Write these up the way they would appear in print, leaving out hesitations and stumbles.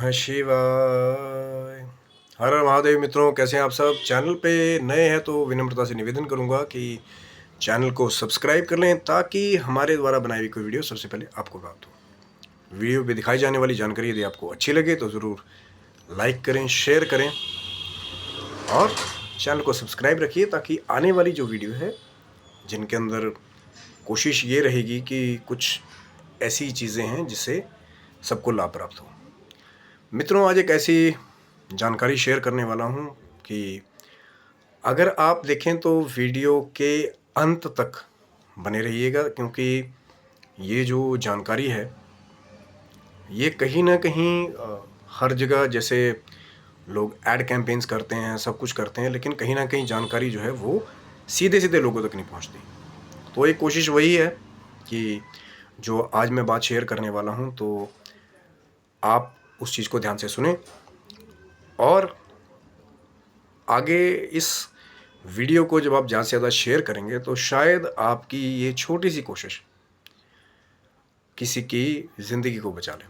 नमः शिवाय। हर हर महादेव। मित्रों, कैसे हैं आप सब? चैनल पे नए हैं तो विनम्रता से निवेदन करूंगा कि चैनल को सब्सक्राइब कर लें ताकि हमारे द्वारा बनाई हुई कोई वीडियो सबसे पहले आपको प्राप्त हो। वीडियो पे दिखाई जाने वाली जानकारी यदि आपको अच्छी लगे तो ज़रूर लाइक करें, शेयर करें और चैनल को सब्सक्राइब रखिए ताकि आने वाली जो वीडियो है, जिनके अंदर कोशिश ये रहेगी कि कुछ ऐसी चीज़ें हैं जिससे सबको लाभ प्राप्त हो। मित्रों, आज एक ऐसी जानकारी शेयर करने वाला हूं कि अगर आप देखें तो वीडियो के अंत तक बने रहिएगा, क्योंकि ये जो जानकारी है ये कहीं ना कहीं हर जगह, जैसे लोग एड कैंपेन्स करते हैं, सब कुछ करते हैं, लेकिन कहीं ना कहीं जानकारी जो है वो सीधे सीधे लोगों तक नहीं पहुंचती। तो एक कोशिश वही है कि जो आज मैं बात शेयर करने वाला हूं तो आप उस चीज़ को ध्यान से सुनें और आगे इस वीडियो को जब आप ज़्यादा से ज़्यादा शेयर करेंगे तो शायद आपकी ये छोटी सी कोशिश किसी की ज़िंदगी को बचा ले।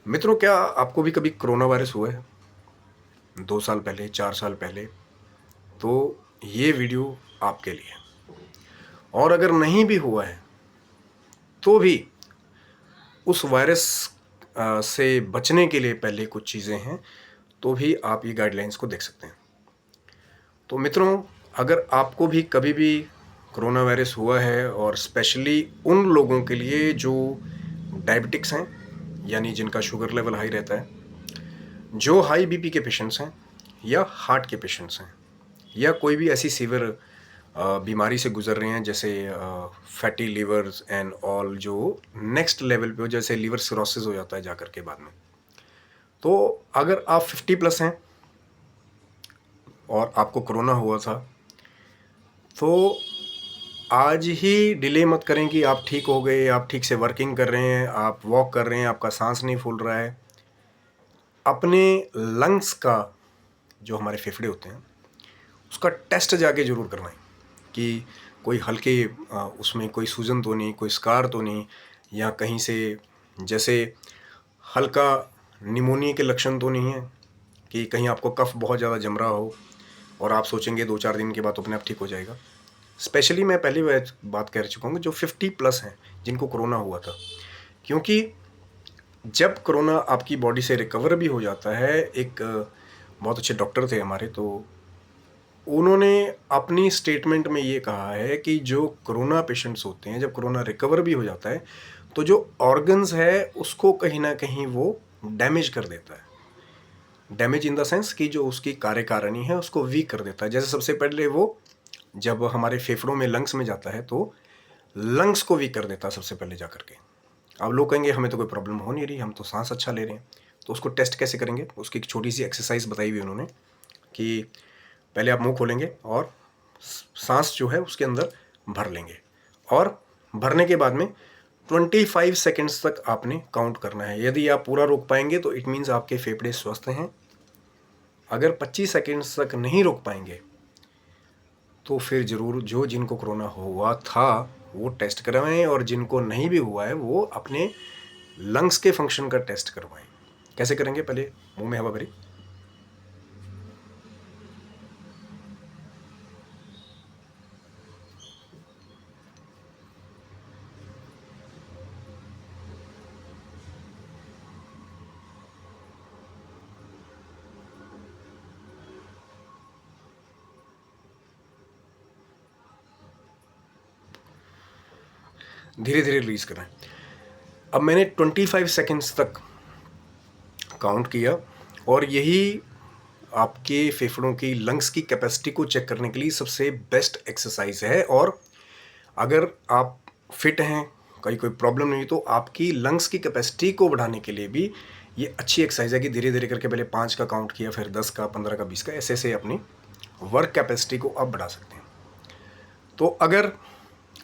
मित्रों, क्या आपको भी कभी कोरोना वायरस हुआ है? 2 साल पहले, 4 साल पहले? तो ये वीडियो आपके लिए है। और अगर नहीं भी हुआ है तो भी उस वायरस से बचने के लिए पहले कुछ चीज़ें हैं, तो भी आप ये गाइडलाइंस को देख सकते हैं। तो मित्रों, अगर आपको भी कभी भी कोरोना वायरस हुआ है, और स्पेशली उन लोगों के लिए जो डायबिटिक्स हैं, यानी जिनका शुगर लेवल हाई रहता है, जो हाई बीपी के पेशेंट्स हैं, या हार्ट के पेशेंट्स हैं, या कोई भी ऐसी सीवियर बीमारी से गुजर रहे हैं जैसे फैटी लीवर्स एंड ऑल, जो नेक्स्ट लेवल पे हो, जैसे लीवर सिरोसिस हो जाता है जाकर के बाद में। तो अगर आप 50+ हैं और आपको कोरोना हुआ था तो आज ही डिले मत करें कि आप ठीक हो गए, आप ठीक से वर्किंग कर रहे हैं, आप वॉक कर रहे हैं, आपका सांस नहीं फूल रहा है। अपने लंग्स का, जो हमारे फेफड़े होते हैं, उसका टेस्ट जाके ज़रूर करवाएं कि कोई हल्के उसमें कोई सूजन तो नहीं, कोई स्कार तो नहीं, या कहीं से जैसे हल्का निमोनिया के लक्षण तो नहीं है कि कहीं आपको कफ बहुत ज़्यादा जम रहा हो और आप सोचेंगे 2-4 दिन के बाद तो अपने आप ठीक हो जाएगा। स्पेशली मैं पहली बात कह चुका हूँ जो 50+ हैं, जिनको कोरोना हुआ था, क्योंकि जब कोरोना आपकी बॉडी से रिकवर भी हो जाता है, एक बहुत अच्छे डॉक्टर थे हमारे, तो उन्होंने अपनी स्टेटमेंट में ये कहा है कि जो कोरोना पेशेंट्स होते हैं, जब कोरोना रिकवर भी हो जाता है तो जो ऑर्गन्स है उसको कहीं ना कहीं वो डैमेज कर देता है। डैमेज इन द सेंस कि जो उसकी कार्यकारिणी है उसको वीक कर देता है। जैसे सबसे पहले वो जब हमारे फेफड़ों में, लंग्स में जाता है तो लंग्स को वीक कर देता है सबसे पहले जाकर के। अब लोग कहेंगे हमें तो कोई प्रॉब्लम हो नहीं रही, हम तो सांस अच्छा ले रहे हैं। तो उसको टेस्ट कैसे करेंगे? उसकी एक छोटी सी एक्सरसाइज बताई हुई उन्होंने कि पहले आप मुंह खोलेंगे और सांस जो है उसके अंदर भर लेंगे, और भरने के बाद में 25 सेकेंड्स तक आपने काउंट करना है। यदि आप पूरा रोक पाएंगे तो इट मीन्स आपके फेफड़े स्वस्थ हैं। अगर 25 सेकेंड्स तक नहीं रोक पाएंगे तो फिर ज़रूर जो जिनको कोरोना हुआ था वो टेस्ट करवाएं, और जिनको नहीं भी हुआ है वो अपने लंग्स के फंक्शन का टेस्ट करवाएं। कैसे करेंगे? पहले मुंह में हवा भरी, धीरे धीरे रिलीज करें। अब मैंने 25 सेकेंड्स तक काउंट किया, और यही आपके फेफड़ों की, लंग्स की कैपेसिटी को चेक करने के लिए सबसे बेस्ट एक्सरसाइज है। और अगर आप फिट हैं, कहीं कोई प्रॉब्लम नहीं, तो आपकी लंग्स की कैपेसिटी को बढ़ाने के लिए भी ये अच्छी एक्सरसाइज है कि धीरे धीरे करके पहले 5 का काउंट किया, फिर 10 का, 15 का, 20 का, ऐसे ऐसे अपनी वर्क कैपेसिटी को आप बढ़ा सकते हैं। तो अगर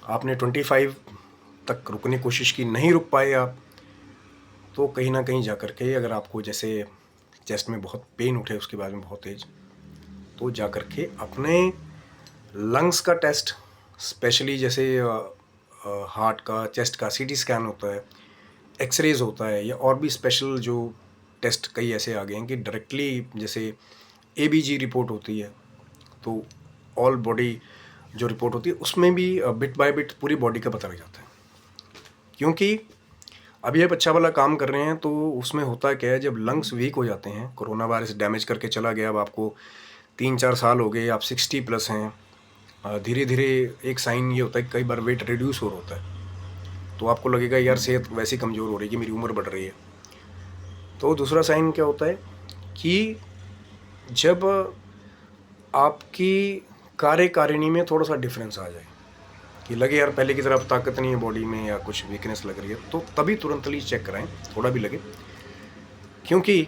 आपने 25 तक रुकने की कोशिश की, नहीं रुक पाए आप, तो कहीं ना कहीं जा कर के, अगर आपको जैसे चेस्ट में बहुत पेन उठे उसके बाद में बहुत तेज, तो जा कर के अपने लंग्स का टेस्ट, स्पेशली जैसे हार्ट का, चेस्ट का सीटी स्कैन होता है, एक्सरेज होता है, या और भी स्पेशल जो टेस्ट कई ऐसे आ गए हैं कि डायरेक्टली जैसे ABG रिपोर्ट होती है, तो ऑल बॉडी जो रिपोर्ट होती है उसमें भी बिट बाय बिट पूरी बॉडी का पता लग जाता है। क्योंकि अभी आप अच्छा वाला काम कर रहे हैं, तो उसमें होता क्या है, जब लंग्स वीक हो जाते हैं, कोरोना वायरस डैमेज करके चला गया, अब आपको 3-4 साल हो गए, आप 60+ हैं, धीरे धीरे एक साइन ये होता है कि कई बार वेट रिड्यूस हो रहा होता है, तो आपको लगेगा यार सेहत वैसी कमज़ोर हो रही है कि मेरी उम्र बढ़ रही है। तो दूसरा साइन क्या होता है कि जब आपकी कार्यकारिणी में थोड़ा सा डिफरेंस आ जाए, कि लगे यार पहले की तरह अब ताकत नहीं है बॉडी में या कुछ वीकनेस लग रही है, तो तभी तुरंतली चेक कराएं, थोड़ा भी लगे। क्योंकि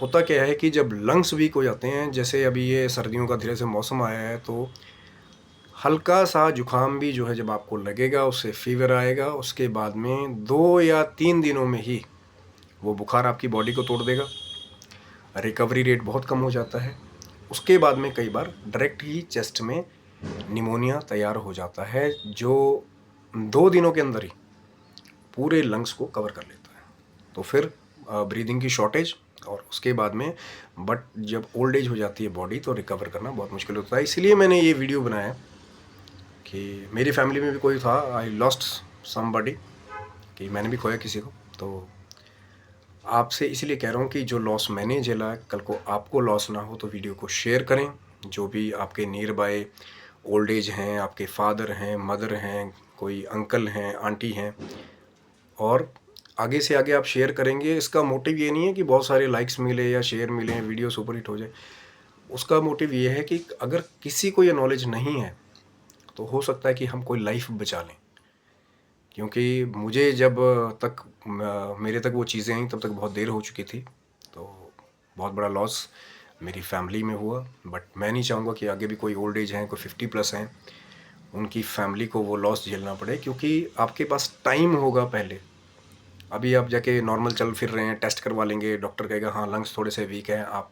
होता क्या है कि जब लंग्स वीक हो जाते हैं, जैसे अभी ये सर्दियों का धीरे से मौसम आया है, तो हल्का सा जुकाम भी जो है जब आपको लगेगा, उससे फीवर आएगा, उसके बाद में 2 या 3 दिनों में ही वो बुखार आपकी बॉडी को तोड़ देगा, रिकवरी रेट बहुत कम हो जाता है। उसके बाद में कई बार डायरेक्ट ही चेस्ट में निमोनिया तैयार हो जाता है, जो 2 दिनों के अंदर ही पूरे लंग्स को कवर कर लेता है। तो फिर ब्रीदिंग की शॉर्टेज, और उसके बाद में बट जब ओल्ड एज हो जाती है बॉडी, तो रिकवर करना बहुत मुश्किल होता है। इसलिए मैंने ये वीडियो बनाया कि मेरी फैमिली में भी कोई था, आई लॉस्ट समबडी, कि मैंने भी खोया किसी को। तो आपसे इसलिए कह रहा हूँ कि जो लॉस मैंने झेला, कल को आपको लॉस ना हो, तो वीडियो को शेयर करें। जो भी आपके नियर बाय ओल्ड एज हैं, आपके फादर हैं, मदर हैं, कोई अंकल हैं, आंटी हैं, और आगे से आगे आप शेयर करेंगे। इसका मोटिव ये नहीं है कि बहुत सारे लाइक्स मिले या शेयर मिले, वीडियो सुपर हिट हो जाए। उसका मोटिव ये है कि अगर किसी को ये नॉलेज नहीं है, तो हो सकता है कि हम कोई लाइफ बचा लें। क्योंकि मुझे जब तक मेरे तक वो चीज़ें आई, तब तक बहुत देर हो चुकी थी। तो बहुत बड़ा लॉस मेरी फैमिली में हुआ। बट मैं नहीं चाहूँगा कि आगे भी कोई ओल्ड एज हैं, कोई 50+ हैं, उनकी फैमिली को वो लॉस झेलना पड़े। क्योंकि आपके पास टाइम होगा पहले, अभी आप जाके नॉर्मल चल फिर रहे हैं, टेस्ट करवा लेंगे, डॉक्टर कहेगा हाँ लंग्स थोड़े से वीक हैं, आप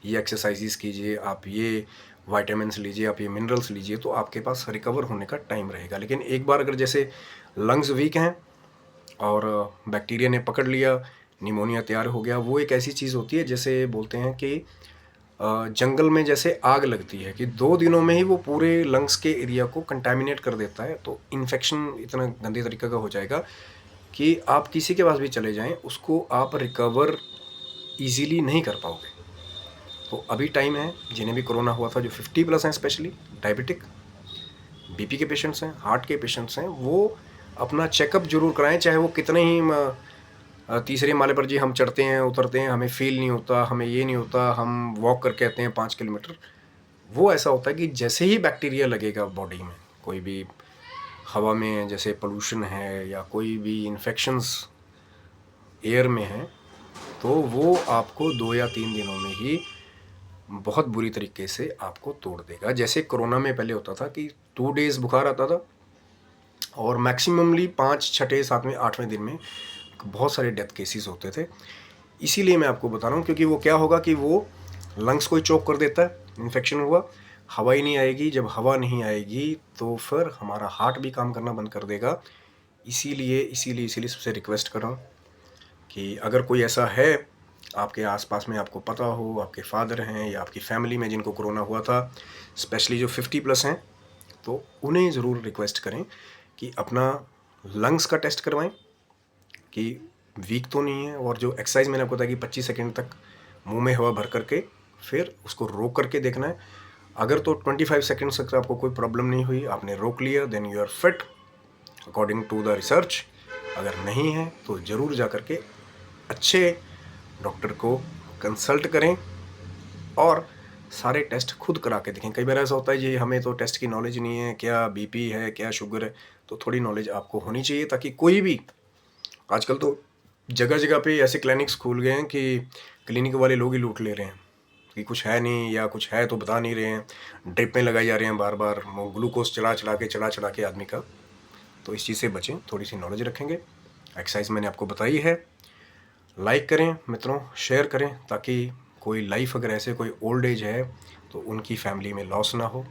ये एक्सरसाइजेस कीजिए, आप ये वाइटामिन्स लीजिए, आप ये मिनरल्स लीजिए, तो आपके पास रिकवर होने का टाइम रहेगा। लेकिन एक बार अगर जैसे लंग्स वीक हैं और बैक्टीरिया ने पकड़ लिया, निमोनिया तैयार हो गया, वो एक ऐसी चीज़ होती है जैसे बोलते हैं कि जंगल में जैसे आग लगती है, कि 2 दिनों में ही वो पूरे लंग्स के एरिया को कंटामिनेट कर देता है। तो इन्फेक्शन इतना गंदे तरीके का हो जाएगा कि आप किसी के पास भी चले जाएं, उसको आप रिकवर इजीली नहीं कर पाओगे। तो अभी टाइम है, जिन्हें भी कोरोना हुआ था, जो 50+ हैं, स्पेशली डायबिटिक, BP के पेशेंट्स हैं, हार्ट के पेशेंट्स हैं, वो अपना चेकअप जरूर कराएं। चाहे वो कितने ही तीसरे माले पर जी हम चढ़ते हैं उतरते हैं, हमें फील नहीं होता, हमें ये नहीं होता, हम वॉक करके आते हैं 5 किलोमीटर, वो ऐसा होता है कि जैसे ही बैक्टीरिया लगेगा बॉडी में, कोई भी हवा में जैसे पोल्यूशन है या कोई भी इन्फेक्शंस एयर में है, तो वो आपको 2 या 3 दिनों में ही बहुत बुरी तरीके से आपको तोड़ देगा। जैसे कोरोना में पहले होता था कि 2 डेज़ बुखार आता था, और मैक्सिममली 5, 6, 7वें, 8वें दिन में बहुत सारे डेथ केसेस होते थे। इसीलिए मैं आपको बता रहा हूँ, क्योंकि वो क्या होगा कि वो लंग्स को ही चोक कर देता है, इन्फेक्शन हुआ, हवा ही नहीं आएगी। जब हवा नहीं आएगी तो फिर हमारा हार्ट भी काम करना बंद कर देगा। इसीलिए सबसे रिक्वेस्ट कर रहा हूँ कि अगर कोई ऐसा है आपके आसपास में, आपको पता हो, आपके फादर हैं या आपकी फैमिली में जिनको कोरोना हुआ था, स्पेशली जो 50+ हैं, तो उन्हें ज़रूर रिक्वेस्ट करें कि अपना लंग्स का टेस्ट करवाएं कि वीक तो नहीं है। और जो एक्सरसाइज मैंने आपको बताया कि 25 सेकंड तक मुंह में हवा भर करके फिर उसको रोक करके देखना है। अगर तो 25 सेकंड तक आपको कोई प्रॉब्लम नहीं हुई, आपने रोक लिया, then you are fit according to the research. अगर नहीं है तो ज़रूर जा करके अच्छे डॉक्टर को कंसल्ट करें और सारे टेस्ट खुद करा के देखें। कई बार ऐसा होता है जी हमें तो टेस्ट की नॉलेज नहीं है, क्या BP है, क्या शुगर है, तो थोड़ी नॉलेज आपको होनी चाहिए, ताकि कोई भी, आजकल तो जगह जगह पे ऐसे क्लिनिक्स खुल गए हैं कि क्लिनिक वाले लोग ही लूट ले रहे हैं कि कुछ है नहीं या कुछ है तो बता नहीं रहे हैं, ड्रिपें लगाई जा रहे हैं बार बार, ग्लूकोज चढ़ा के आदमी का। तो इस चीज़ से बचें, थोड़ी सी नॉलेज रखेंगे। एक्सरसाइज मैंने आपको बताई है। लाइक करें मित्रों, शेयर करें, ताकि कोई लाइफ अगर ऐसे कोई ओल्ड एज है तो उनकी फैमिली में लॉस ना हो।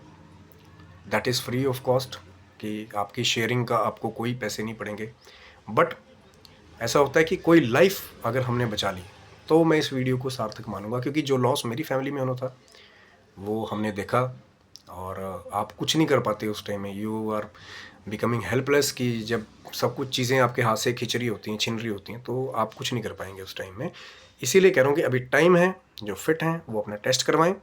That is free of cost, कि आपकी शेयरिंग का आपको कोई पैसे नहीं पड़ेंगे। बट ऐसा होता है कि कोई लाइफ अगर हमने बचा ली, तो मैं इस वीडियो को सार्थक मानूंगा, क्योंकि जो लॉस मेरी फैमिली में होना था वो हमने देखा। और आप कुछ नहीं कर पाते उस टाइम में, यू आर बिकमिंग हेल्पलेस, कि जब सब कुछ चीज़ें आपके हाथ से खिंच रही होती हैं, छिन रही होती हैं, तो आप कुछ नहीं कर पाएंगे उस टाइम में। इसीलिए कह रहा हूँ कि अभी टाइम है, जो फिट हैं वो अपना टेस्ट करवाएं।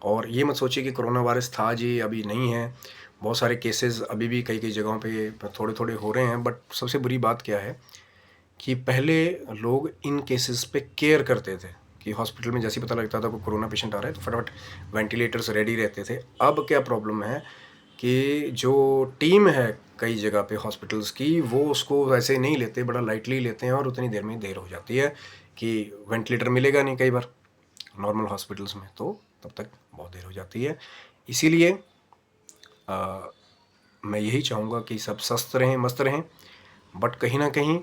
और ये मत सोचिए कि कोरोना वायरस था जी, अभी नहीं है। बहुत सारे केसेस अभी भी कई कई जगहों पे थोड़े थोड़े हो रहे हैं। बट सबसे बुरी बात क्या है कि पहले लोग इन केसेस पे केयर करते थे, कि हॉस्पिटल में जैसे ही पता लगता था कोई कोरोना पेशेंट आ रहा है तो फटाफट वेंटिलेटर्स रेडी रहते थे। अब क्या प्रॉब्लम है कि जो टीम है कई जगह पे हॉस्पिटल्स की, वो उसको वैसे नहीं लेते, बड़ा लाइटली लेते हैं, और उतनी देर में देर हो जाती है कि वेंटिलेटर मिलेगा नहीं कई बार नॉर्मल हॉस्पिटल्स में, तो तब तक बहुत देर हो जाती है। इसीलिए मैं यही चाहूँगा कि सब स्वस्थ रहें, मस्त रहें, बट कहीं ना कहीं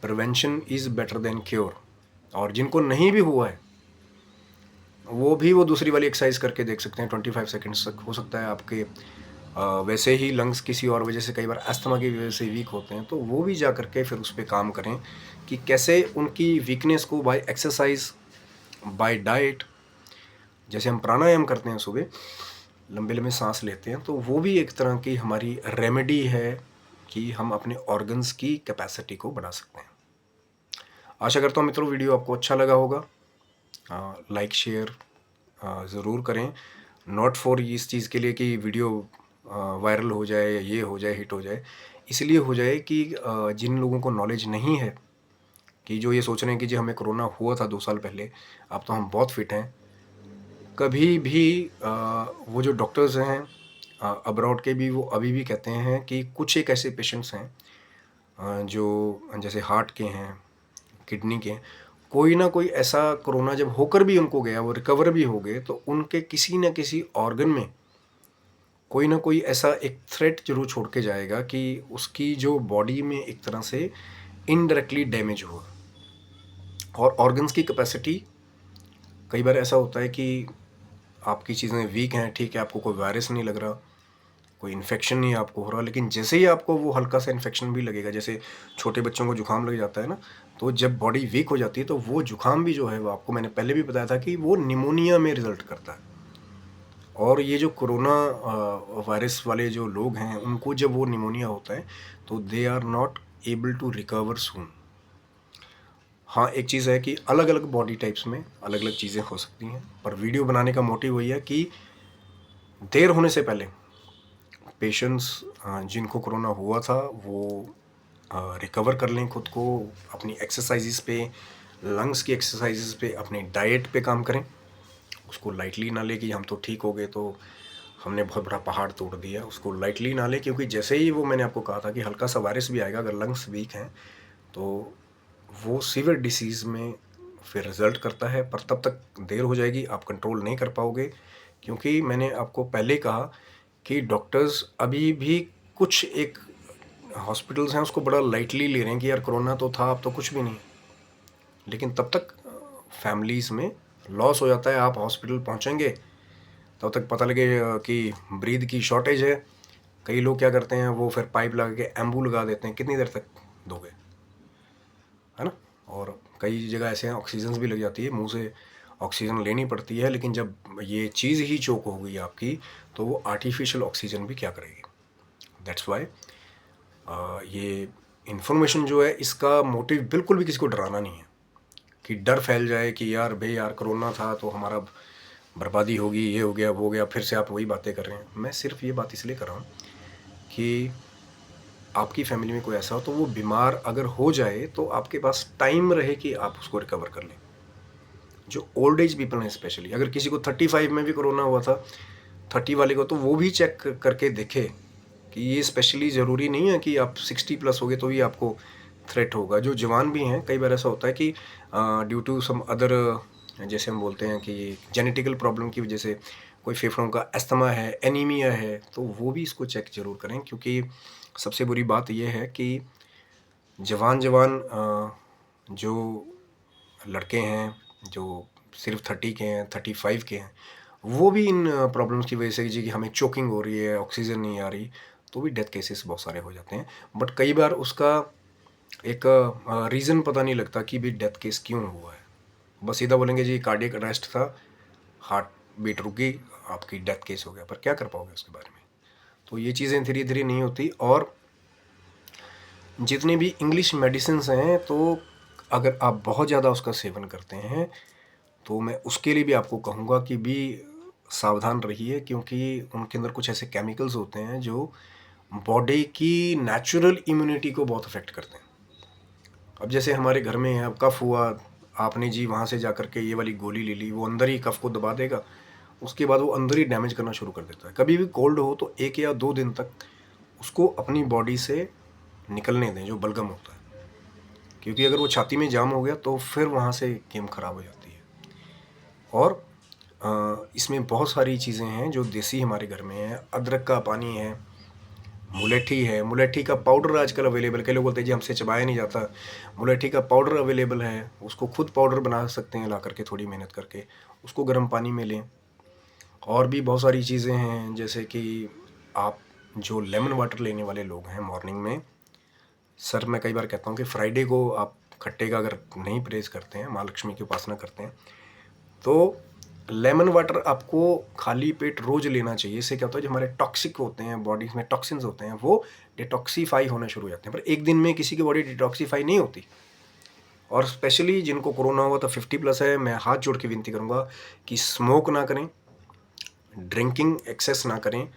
prevention is better than cure. और जिनको नहीं भी हुआ है वो दूसरी वाली एक्सरसाइज करके देख सकते हैं 25 सेकेंड्स तक। हो सकता है आपके वैसे ही लंग्स किसी और वजह से, कई बार अस्थमा की वजह से वीक होते हैं, तो वो भी जा करके फिर उस पर काम करें कि कैसे उनकी वीकनेस को बाय एक्सरसाइज, बाय डाइट, जैसे हम प्राणायाम करते हैं सुबह, लंबे लंबे सांस लेते हैं, तो वो भी एक तरह की हमारी रेमेडी है कि हम अपने ऑर्गन्स की कैपेसिटी को बढ़ा सकते हैं। आशा करता हूँ मित्रों वीडियो आपको अच्छा लगा होगा। लाइक शेयर ज़रूर करें, नॉट फॉर इस चीज़ के लिए कि वीडियो वायरल हो जाए या ये हो जाए, हिट हो जाए। इसलिए हो जाए कि जिन लोगों को नॉलेज नहीं है, कि जो ये सोच रहे हैं कि जी हमें कोरोना हुआ था 2 साल पहले, अब तो हम बहुत फिट हैं, कभी भी वो जो डॉक्टर्स हैं अब्रॉड के भी, वो अभी भी कहते हैं कि कुछ एक ऐसे पेशेंट्स हैं जो जैसे हार्ट के हैं, किडनी के हैं, कोई ना कोई ऐसा कोरोना जब होकर भी उनको गया, वो रिकवर भी हो गए, तो उनके किसी न किसी ऑर्गन में कोई ना कोई ऐसा एक थ्रेट जरूर छोड़ के जाएगा कि उसकी जो बॉडी में एक तरह से इनडायरेक्टली डैमेज हुआ। और ऑर्गन्स की कैपेसिटी, कई बार ऐसा होता है कि आपकी चीज़ें वीक हैं, ठीक है, आपको कोई वायरस नहीं लग रहा, कोई इन्फेक्शन नहीं आपको हो रहा, लेकिन जैसे ही आपको वो हल्का सा इन्फेक्शन भी लगेगा, जैसे छोटे बच्चों को जुकाम लग जाता है ना, तो जब बॉडी वीक हो जाती है तो वो जुकाम भी जो है, वो आपको मैंने पहले भी बताया था कि वो निमोनिया में रिजल्ट करता है। और ये जो कोरोना वायरस वाले जो लोग हैं, उनको जब वो निमोनिया होता है तो they are not able to recover soon. हाँ, एक चीज़ है कि अलग अलग बॉडी टाइप्स में अलग अलग चीज़ें हो सकती हैं, पर वीडियो बनाने का मोटिव वही है कि देर होने से पहले पेशेंट्स जिनको कोरोना हुआ था वो रिकवर कर लें खुद को, अपनी एक्सरसाइजेस पे, लंग्स की एक्सरसाइजेस पे, अपनी डाइट पे काम करें। उसको लाइटली ना ले कि हम तो ठीक हो गए तो हमने बहुत बड़ा पहाड़ तोड़ दिया, उसको लाइटली ना ले, क्योंकि जैसे ही वो, मैंने आपको कहा था कि हल्का सा वायरस भी आएगा, अगर लंग्स वीक हैं तो वो सीवियर डिसीज़ में फिर रिज़ल्ट करता है। पर तब तक देर हो जाएगी, आप कंट्रोल नहीं कर पाओगे, क्योंकि मैंने आपको पहले कहा कि डॉक्टर्स अभी भी कुछ एक हॉस्पिटल्स हैं उसको बड़ा लाइटली ले रहे हैं कि यार कोरोना तो था, अब तो कुछ भी नहीं। लेकिन तब तक फैमिलीज़ में लॉस हो जाता है। आप हॉस्पिटल पहुंचेंगे तब तक पता लगे कि ब्रीद की शॉर्टेज है। कई लोग क्या करते हैं, वो फिर पाइप लगा के एम्बू लगा देते हैं, कितनी देर तक दोगे, है ना। और कई जगह ऐसे हैं ऑक्सीजन भी लग जाती है, मुंह से ऑक्सीजन लेनी पड़ती है, लेकिन जब ये चीज़ ही चोक हो गई आपकी तो वो आर्टिफिशियल ऑक्सीजन भी क्या करेगी। दैट्स वाई ये इन्फॉर्मेशन जो है, इसका मोटिव बिल्कुल भी किसी को डराना नहीं है कि डर फैल जाए कि यार भाई यार कोरोना था तो हमारा बर्बादी होगी, ये हो गया वो हो गया, फिर से आप वही बातें कर रहे हैं। मैं सिर्फ ये बात इसलिए कर रहा हूँ कि आपकी फैमिली में कोई ऐसा हो तो वो बीमार अगर हो जाए तो आपके पास टाइम रहे कि आप उसको रिकवर कर लें। जो ओल्ड एज पीपल हैं स्पेशली, अगर किसी को 35 में भी कोरोना हुआ था, 30 वाले को, तो वो भी चेक करके देखे कि ये स्पेशली ज़रूरी नहीं है कि आप 60 प्लस हो गए तो ही आपको थ्रेट होगा। जो जवान भी हैं, कई बार ऐसा होता है कि ड्यू टू सम अदर, जैसे हम बोलते हैं कि जेनेटिकल प्रॉब्लम की वजह से, कोई फेफड़ों का अस्थमा है, एनीमिया है, तो वो भी इसको चेक ज़रूर करें। क्योंकि सबसे बुरी बात यह है कि जवान जवान जो लड़के हैं जो सिर्फ 30 के हैं, 35 के हैं, वो भी इन प्रॉब्लम्स की वजह से जी कि हमें चोकिंग हो रही है, ऑक्सीजन नहीं आ रही, तो भी डेथ केसेस बहुत सारे हो जाते हैं। बट कई बार उसका एक रीज़न पता नहीं लगता कि भी डेथ केस क्यों हुआ है। बस सीधा बोलेंगे जी कार्डियक अरेस्ट था, हार्ट बीट रुक गई, आपकी डेथ केस हो गया, पर क्या कर पाओगे उसके बारे में। तो ये चीज़ें धीरे धीरे नहीं होती। और जितने भी इंग्लिश मेडिसिन हैं, तो अगर आप बहुत ज़्यादा उसका सेवन करते हैं तो मैं उसके लिए भी आपको कहूँगा कि भी सावधान रहिए, क्योंकि उनके अंदर कुछ ऐसे केमिकल्स होते हैं जो बॉडी की नेचुरल इम्यूनिटी को बहुत अफेक्ट करते हैं। अब जैसे हमारे घर में है, अब कफ़ हुआ, आपने जी वहाँ से जा कर के ये वाली गोली ले ली, वो अंदर ही कफ़ को दबा देगा, उसके बाद वो अंदर ही डैमेज करना शुरू कर देता है। कभी भी कोल्ड हो तो 1 या 2 दिन तक उसको अपनी बॉडी से निकलने दें, जो बलगम होता है, क्योंकि अगर वो छाती में जाम हो गया तो फिर वहाँ से गेम ख़राब हो जाती है। और इसमें बहुत सारी चीज़ें हैं जो देसी हमारे घर में है। अदरक का पानी है, मुलेठी है, मुलेठी का पाउडर आजकल अवेलेबल, कई लोग बोलते हैं जी हमसे चबाया नहीं जाता। मुलेठी का पाउडर अवेलेबल है, उसको खुद पाउडर बना सकते हैं ला करके, थोड़ी मेहनत करके उसको गर्म पानी में लें। और भी बहुत सारी चीज़ें हैं, जैसे कि आप जो लेमन वाटर लेने वाले लोग हैं मॉर्निंग में, सर मैं कई बार कहता हूँ कि फ्राइडे को आप खट्टे का अगर नहीं परहेज़ करते हैं, माँ लक्ष्मी की उपासना करते हैं, तो लेमन वाटर आपको खाली पेट रोज़ लेना चाहिए। इससे क्या होता है, जो हमारे टॉक्सिक होते हैं, बॉडी में टॉक्सिन्स होते हैं, वो डिटॉक्सीफाई होना शुरू हो जाते हैं। पर एक दिन में किसी की बॉडी डिटॉक्सीफाई नहीं होती। और स्पेशली जिनको कोरोना हुआ था 50+ है, मैं हाथ जोड़ के विनती करूँगा कि स्मोक ना करें, ड्रिंकिंग एक्सेस ना करें,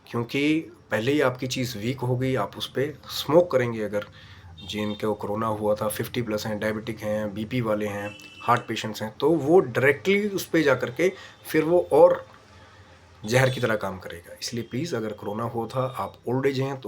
क्योंकि पहले ही आपकी चीज़ वीक हो गई, आप उस पर स्मोक करेंगे। अगर जिनको कोरोना हुआ था 50+ हैं, डायबिटिक हैं, बीपी वाले हैं, हार्ट पेशेंट्स हैं, तो वो डायरेक्टली उस पर जा कर के फिर वो और जहर की तरह काम करेगा। इसलिए प्लीज़, अगर कोरोना हुआ था, आप ओल्ड एज हैं तो